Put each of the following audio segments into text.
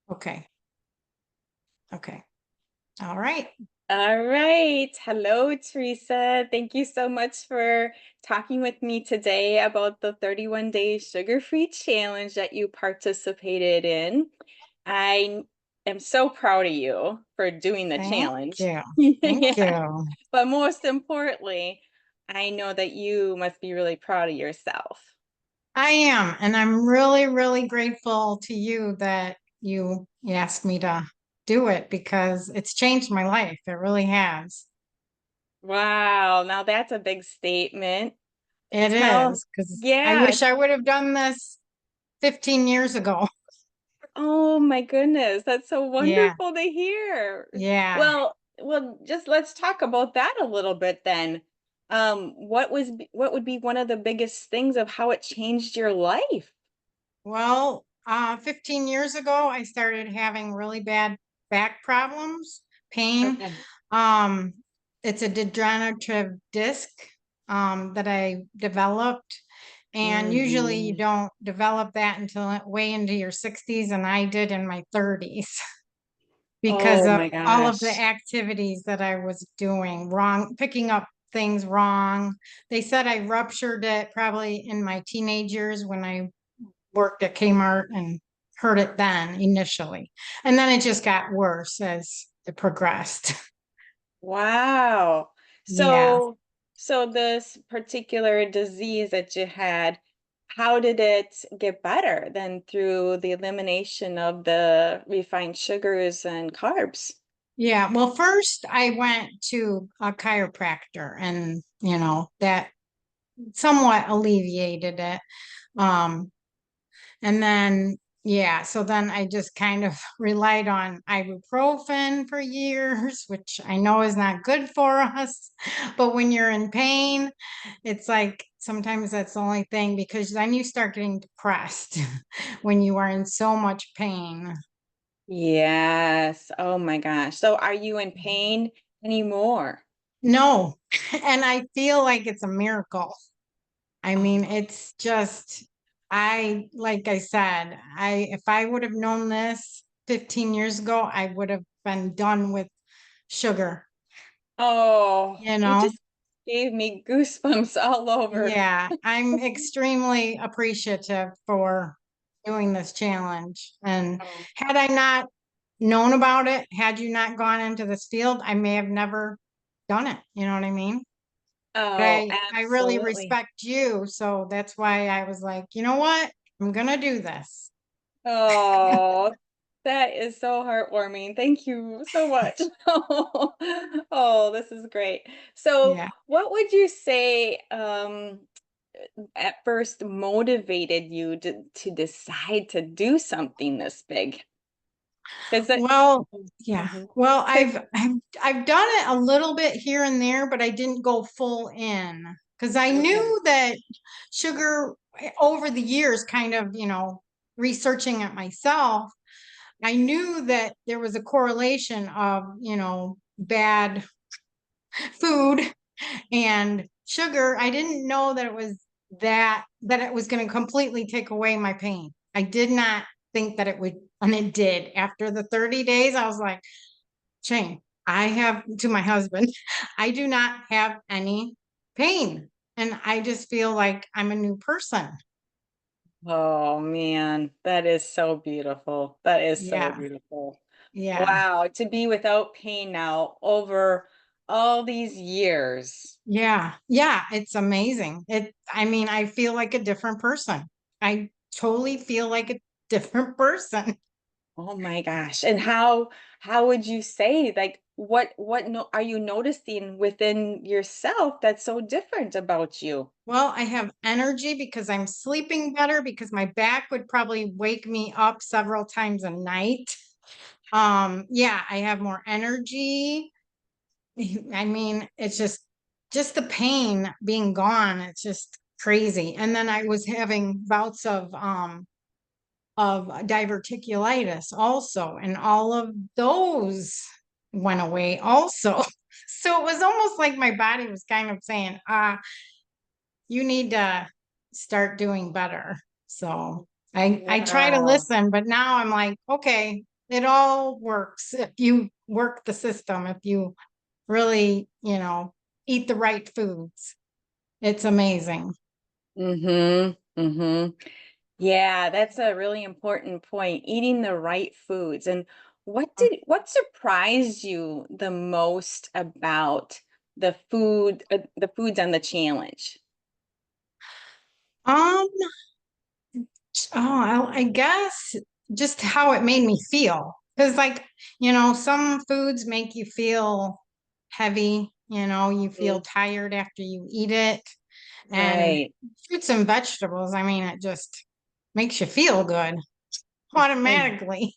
Okay. Okay. All right. All right. Hello, Teresa. Thank you so much for talking with me today about the 31-day sugar-free challenge that you participated in. I am so proud of you for doing the Thank challenge. you. Thank Yeah. you. But most importantly, I know that you must be really proud of yourself. I am, and I'm really, really grateful to you that you asked me to do it because it's changed my life. It really has. Wow. Now that's a big statement. It Tell, is because I yeah. wish I would have done this 15 years ago. Oh my goodness, that's so Yeah. wonderful to hear. Yeah. Well, just let's talk about that a little bit then. What would be one of the biggest things of how it changed your life? Well, 15 years ago, I started having really bad back problems, pain. Okay. Um, it's a degenerative disc that I developed. And usually you Hmm. don't develop that until way into your 60s, and I did in my 30s because Oh of my all of the gosh. activities that I was doing wrong, picking up things wrong. They said I ruptured it probably in my teenage years when I worked at Kmart and heard it then initially. And then it just got worse as it progressed. Wow. Yeah. So this particular disease that you had, how did it get better than through the elimination of the refined sugars and carbs? Yeah. Well, first I went to a chiropractor and, that somewhat alleviated it. Um, And then, yeah, so then I just kind of relied on ibuprofen for years, which I know is not good for us. But when you're in pain, it's like sometimes that's the only thing because then you start getting depressed when you are in so much pain. Yes. Oh my gosh. So are you in pain anymore? No, and I feel like it's a miracle. I mean, Oh, it's just, like I said, if I would have known this 15 years ago, I would have been done with sugar, oh, you you know? just gave me goosebumps all over. Yeah, I'm extremely appreciative for doing this challenge. And Oh, had I not known about it, had you not gone into this field, I may have never done it. You know what I mean? But oh, I really absolutely. respect you, so that's why I was like, you know what? I'm gonna do this. Oh, that is so heartwarming. Thank you so much. Oh, this is great. So, Yeah. what would you say at first motivated you to decide to do something this big? Because that, Well, yeah. Mhm. Well, 'Cause- I've done it a little bit here and there, but I didn't go full in because I okay. knew that sugar over the years, kind of, researching it myself, I knew that there was a correlation of, bad food and sugar. I didn't know that it was that it was going to completely take away my pain. I did not think that it would, and it did. After the 30 days, I was like, Shane, I have to my husband, I do not have any pain. And I just feel like I'm a new person. Oh man, that is so beautiful. That is so Yeah. beautiful. Yeah. Wow, to be without pain now over all these years. Yeah. Yeah. It's amazing. I mean, I feel like a different person. I totally feel like a different person. Oh my gosh. And how would you say like what no are you noticing within yourself that's so different about you? Well, I have energy because I'm sleeping better because my back would probably wake me up several times a night. Yeah, I have more energy. I mean, it's just the pain being gone. It's just crazy. And then I was having bouts of diverticulitis also, and all of those went away also. So it was almost like my body was kind of saying, you need to start doing better. So I try to Wow. listen, but now I'm like, okay, it all works if you work the system, if you really, eat the right foods. It's amazing. Mhm. Mhm. Yeah, that's a really important point, eating the right foods. And what surprised you the most about the foods on the challenge? Um, I guess just how it made me feel. Because, like, some foods make you feel heavy, you feel Mm, tired after you eat it. And right. fruits and vegetables, I mean, it just makes you feel good automatically.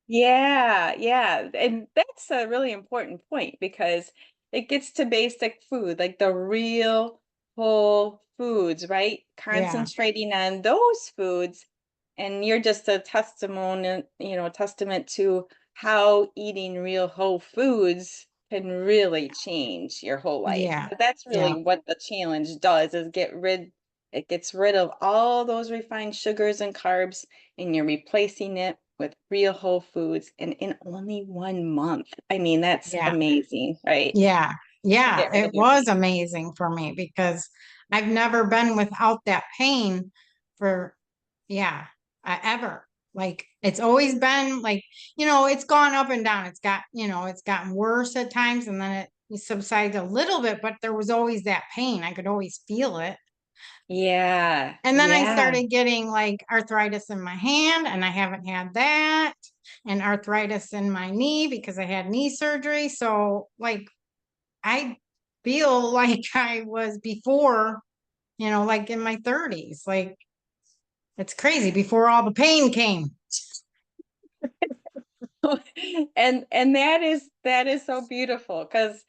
Yeah, yeah. And that's a really important point because it gets to basic food, like the real whole foods, right? Yeah, Concentrating on those foods. And you're just a testament to how eating real whole foods can really change your whole life. yeah, But that's yeah, really what the challenge does is it gets rid of all those refined sugars and carbs and you're replacing it with real whole foods and in only 1 month. I mean, that's yeah. amazing, right? Yeah, To yeah, get rid of it your was pain. amazing for me because I've never been without that pain for, yeah, ever. Like it's always been like, it's gone up and down. It's gotten worse at times and then it subsides a little bit, but there was always that pain. I could always feel it. Yeah, And then I yeah. started getting like arthritis in my hand, and I haven't had that, and arthritis in my knee because I had knee surgery. So, like, I feel like I was before, like in my 30s. Like it's crazy before all the pain came. And that is so beautiful because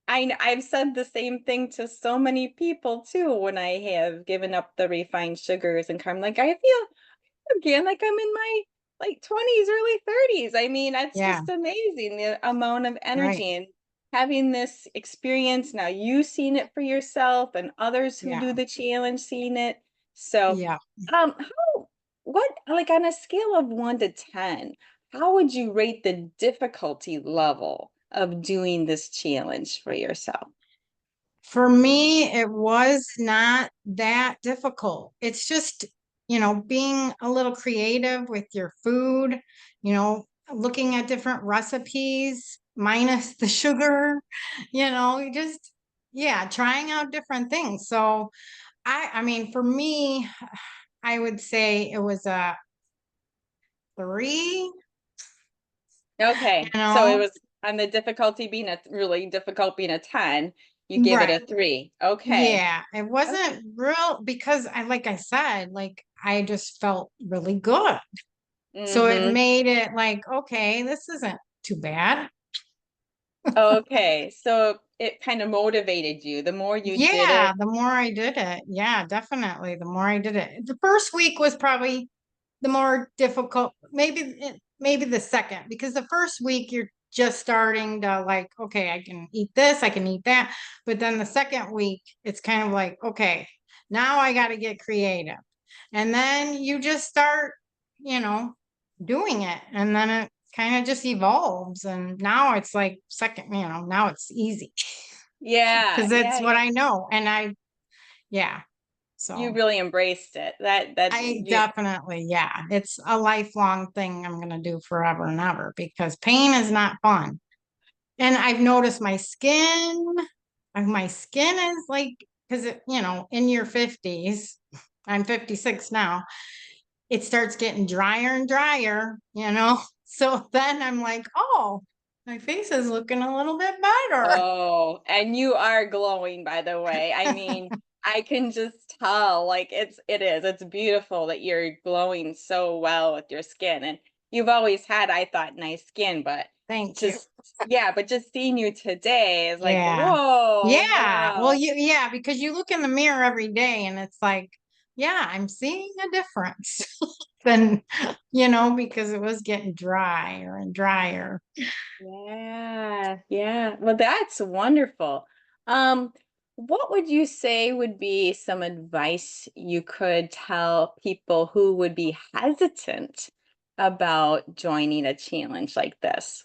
I've said the same thing to so many people too when I have given up the refined sugars and I'm like, I feel again like I'm in my like 20s, early 30s. I mean, that's Yeah, just amazing the amount of right. energy and having this experience now you seen it for yourself and others who Yeah, do the challenge seeing it. So, yeah. how what like on a scale of 1 to 10, how would you rate the difficulty level of doing this challenge for yourself? For me, it was not that difficult. It's just, being a little creative with your food, looking at different recipes minus the sugar, you just, yeah, trying out different things. So I mean, for me, I would say it was a 3, Okay, you so it know, was on the difficulty being a really difficult being a 10, you gave it right. a 3. Okay. Yeah, it Okay. wasn't real because like I said, like I just felt really good. So it Mhm. made it like, okay, this isn't too bad. Okay, so it kind of motivated you. The more you did Yeah, it. the more I did it. Yeah, definitely. The more I did it. The first week was probably the more difficult, maybe the second, because the first week you're just starting to like, okay, I can eat this, I can eat that. But then the second week, it's kind of like, okay, now I got to get creative. And then you just start, you know, doing it. And then it kind of just evolves. And now it's like second, now it's easy Yeah, because it's yeah, what yeah. I know. And yeah. You So. really embraced it. That I you definitely, yeah, it's a lifelong thing I'm going to do forever and ever because pain is not fun. And I've noticed my skin is like, because in your 50s, I'm 56 now, it starts getting drier and drier. So then I'm like, oh, my face is looking a little bit better. Oh, and you are glowing, by the way. I mean, I can just tell, like it's beautiful that you're glowing so well with your skin. And you've always had, I thought, nice skin, but Thank you. just yeah, but just seeing you today is like, Yeah. whoa, Yeah. Well, wow. yeah, because you look in the mirror every day and it's like, yeah, I'm seeing a difference than, because it was getting drier and drier. Yeah, yeah. Well, that's wonderful. Um, what would you say would be some advice you could tell people who would be hesitant about joining a challenge like this?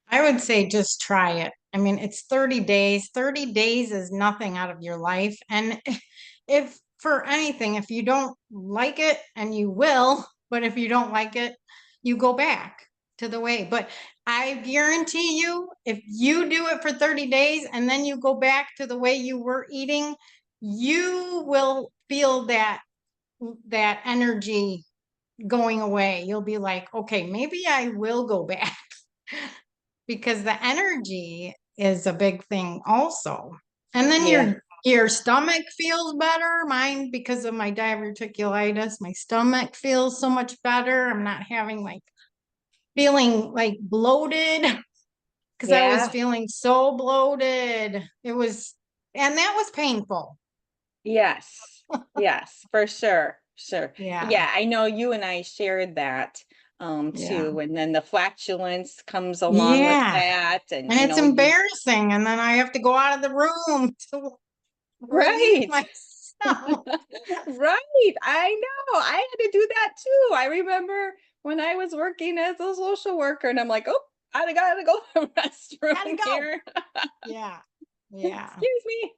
I would say just try it. I mean, it's 30 days. 30 days is nothing out of your life. And if for anything, if you don't like it, and you will, but if you don't like it, you go back to the way. But I guarantee you, if you do it for 30 days and then you go back to the way you were eating, you will feel that energy going away. You'll be like, okay, maybe I will go back. Because the energy is a big thing also. And then Yeah. your stomach feels better. Mine, because of my diverticulitis, my stomach feels so much better. I'm not having like feeling like bloated because I was Yeah. feeling so bloated. It was, and that was painful. Yes. Yes, for sure. Sure. Yeah. Yeah, I know you and I shared that Yeah. too. And then the flatulence comes along with Yeah. that. And And you it's know, you embarrassing. And then I have to go out of the room to relieve right. myself. Right. I know. I had to do that too. I remember when I was working as a social worker and I'm like, oh, I gotta go to the Gotta restroom go. here. Yeah. Yeah. Excuse me.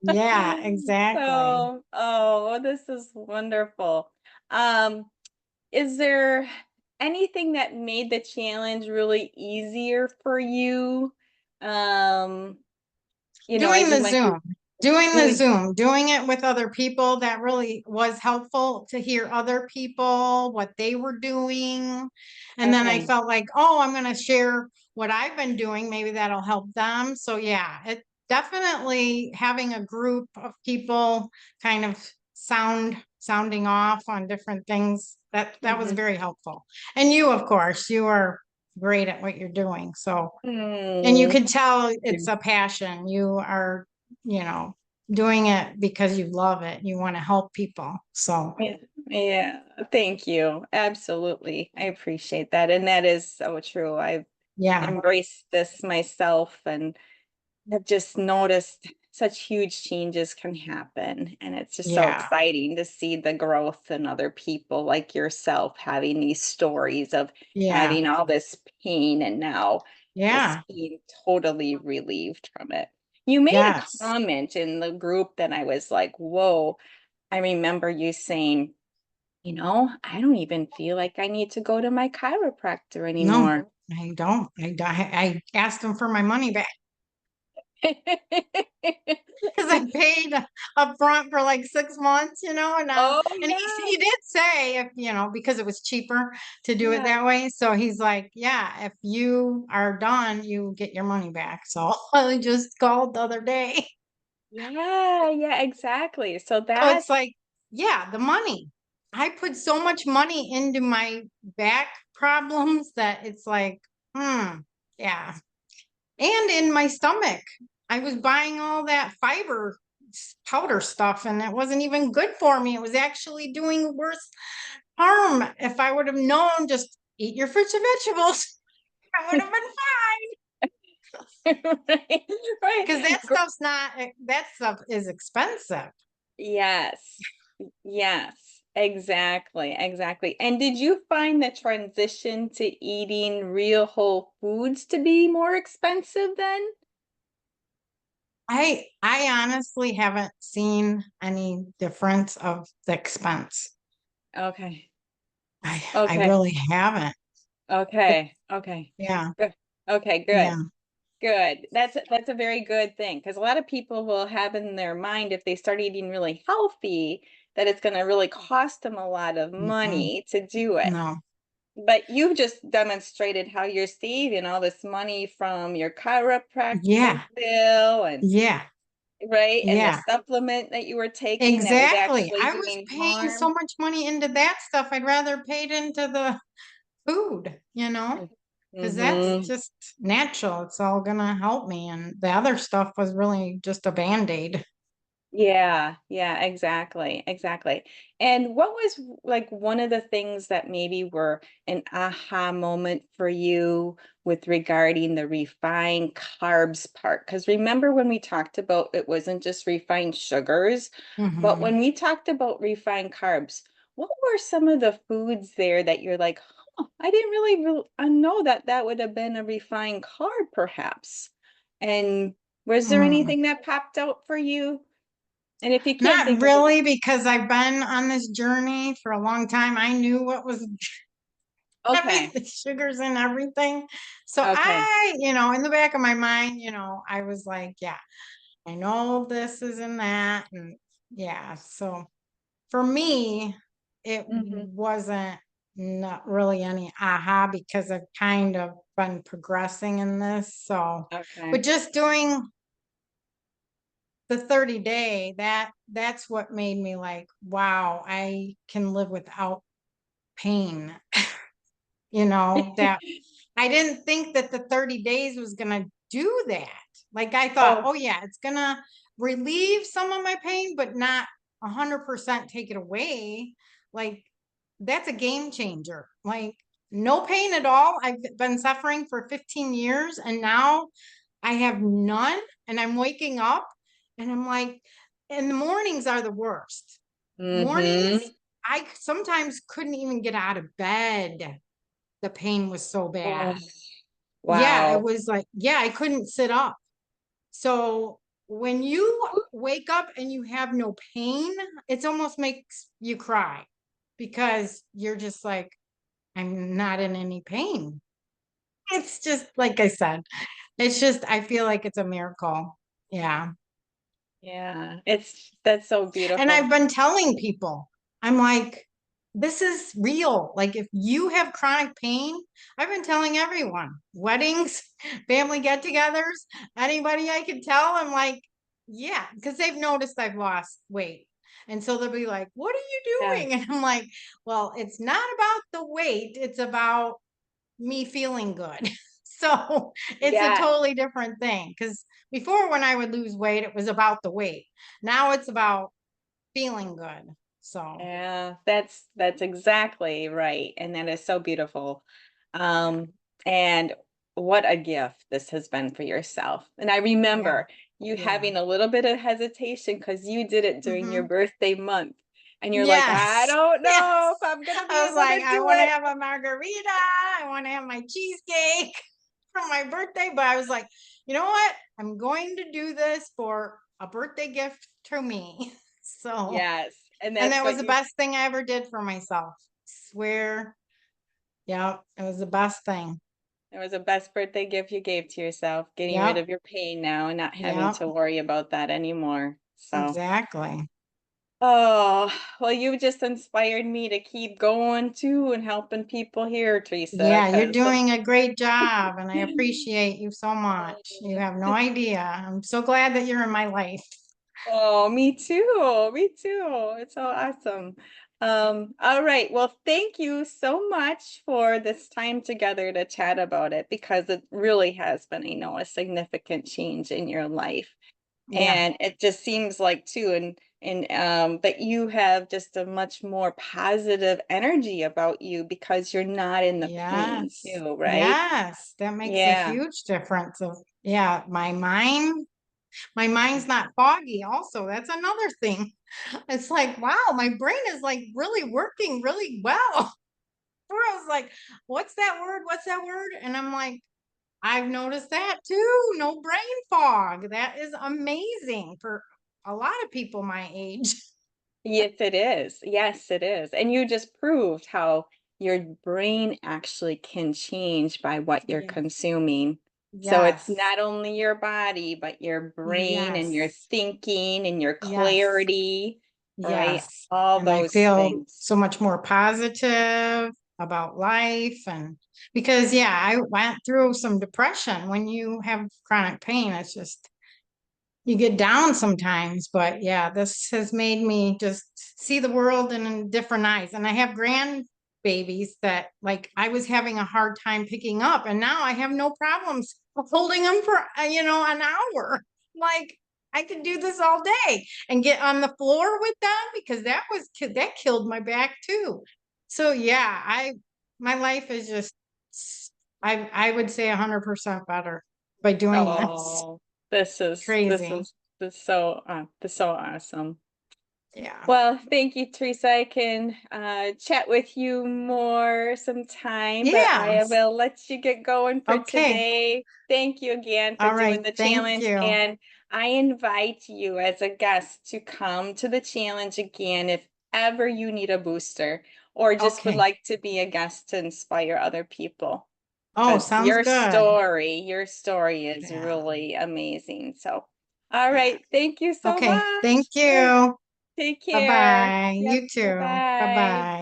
Yeah, exactly. So, oh, this is wonderful. Um, is there anything that made the challenge really easier for you? Um, Doing as you the went through Zoom, doing the doing Zoom, doing it with other people, that really was helpful to hear other people, what they were doing. And then I okay. felt like, oh, I'm going to share what I've been doing. Maybe that'll help them. So yeah, it definitely having a group of people kind of sounding off on different things, that was Mhm. very helpful. And you, of course, you are great at what you're doing. So and you Mm. can tell it's a passion. You are, you know, doing it because you love it. You want to help people. So, Yeah, yeah, thank you. Absolutely. I appreciate that. And that is so true. I've yeah, embraced this myself and I've just noticed such huge changes can happen. And it's just so yeah, exciting to see the growth in other people like yourself having these stories of yeah, having all this pain and now just yeah, being totally relieved from it. You made a yes. comment in the group that I was like, whoa. I remember you saying, I don't even feel like I need to go to my chiropractor No, anymore. I don't. I asked him for my money back because I paid up front for like 6 months, and Oh, and he yes. did say, if because it was cheaper to do it Yeah. that way. So he's like, yeah, if you are done, you get your money back. So I just called the other day. Yeah, yeah, exactly. So So it's that's like, yeah, the money. I put so much money into my back problems that it's like, yeah. And in my stomach, I was buying all that fiber powder stuff, and it wasn't even good for me. It was actually doing worse harm. If I would have known, just eat your fruits and vegetables, I would have been fine. right, Because right. that stuff is expensive. Yes. Yes, exactly, exactly. And did you find the transition to eating real whole foods to be more expensive then? I honestly haven't seen any difference of the expense. Okay. I Okay. really haven't. It, Okay. Okay. yeah, Good. Okay, good. yeah, Good. That's a very good thing because a lot of people will have in their mind if they start eating really healthy that it's going to really cost them a lot of mm-mm, money to do it. no, But you've just demonstrated how you're saving all this money from your chiropractor yeah, bill and yeah, right and the yeah, supplement that you were taking that was exactly. actually I was doing paying so harm. much money into that stuff. I'd rather paid into the food, because that's Mm-hmm. just natural. It's all gonna help me. And the other stuff was really just a band-aid. Yeah, yeah, exactly, exactly. And what was like one of the things that maybe were an aha moment for you with regarding the refined carbs part? Because remember when we talked about it wasn't just refined sugars, but Hmm. when we talked about refined carbs, what were some of the foods there that you're like, I didn't really know that that would have been a refined carb, perhaps. And was there Mm, anything that popped out for you? And if you can't not think of it, really, because I've been on this journey for a long time. I knew what was okay, everything, sugars and everything. So okay. in the back of my mind, I was like, yeah, I know this is and that. And yeah, so for me, it Hmm. wasn't not really any aha because I've kind of been progressing in this. So, Okay. but just doing the 30-day, that's what made me like, wow, I can live without pain. That I didn't think that the 30 days was going to do that. Like I thought, Oh, oh yeah, it's going to relieve some of my pain, but not 100% take it away. Like that's a game changer. Like no pain at all. I've been suffering for 15 years and now I have none and I'm waking up and I'm like, and the mornings are the worst. Mornings, mm-hmm. I sometimes couldn't even get out of bed. The pain was so Oh, bad. Yeah, it wow. was like, yeah, I couldn't sit up. So when you wake up and you have no pain, it almost makes you cry because you're just like, I'm not in any pain. It's just like I said, it's just, I feel like it's a miracle. Yeah. Yeah, it's that's so And beautiful. I've been telling people, I'm like, this is real. Like, if you have chronic pain, I've been telling everyone, weddings, family get togethers, anybody I can tell, I'm like, yeah, because they've noticed I've lost weight. And so they'll be like, what are you Yeah, doing? And I'm like, well, it's not about the weight, it's about me feeling good. So it's a yeah, totally different thing. Because before, when I would lose weight, it was about the weight. Now it's about feeling good. So yeah. That's exactly right, and that is so beautiful. yeah, Um, and what a gift this has been for yourself. And I yeah, remember you yeah. having a little bit of hesitation because you did it during your Hmm. birthday month, and you're like, I Yes, don't know if yes. I'm gonna be I was able like, to I do want to it. have a margarita. I want to have my cheesecake for my birthday. But I was like, you know what? I'm going to do this for a birthday gift to me. So, Yes, and and that's that was what the you. best thing I ever did for myself. Swear. Yeah, it was the best thing. It was the best birthday gift you gave to yourself, getting rid Yep, of your pain now and not having yep, to worry about that anymore. So, exactly. oh, well, you just inspired me to keep going too and helping people here, Teresa, Yeah, you're because doing a great job, and I appreciate you so much. You have no idea. I'm so glad that you're in my life. oh, me too. Me too. It's so awesome. All right. Well, thank you so much for this time together to chat about it because it really has been, a significant change in your life. Yeah. And it just seems like too, and that you have just a much more positive energy about you because you're not in the pain Yes. too, right? Yes. That makes a Yeah. huge difference of yeah, my mind's not foggy also. That's another thing. It's like, wow, my brain is like really working really well. Where I was like, what's that word? What's that word? And I'm like, I've noticed that too. No brain fog. That is amazing for a lot of people my age. Yes, it is. Yes, it is. And you just proved how your brain actually can change by what you're Yes. consuming. So it's Yes. not only your body, but your brain and your Yes. thinking and your Yes. clarity, right? Yes. All And I those feel things. so much more positive about life. And because, yeah, I went through some depression. When you have chronic pain, it's just, you get down sometimes. But yeah, this has made me just see the world in different eyes. And I have grandbabies that like I was having a hard time picking up, and now I have no problems holding them for an hour. Like I could do this all day and get on the floor with them because that killed my back too. So yeah, I my life is just I would say 100% better by doing this. Oh, this is this Crazy. is this is so this is so awesome. Yeah. Well, thank you, Teresa. I can chat with you more sometime, but I Yes. will let you get going for Okay. today. Thank you again for All doing right. the Thank challenge, you. and I invite you as a guest to come to the challenge again if ever you need a booster or just would Okay. like to be a guest to inspire other people. Oh, Because sounds good. your story is Yeah. really amazing. So, all Yeah. right. Thank you so Okay. Thank much. you. Take care. Bye-bye. Yep. You too. Bye-bye. Bye-bye.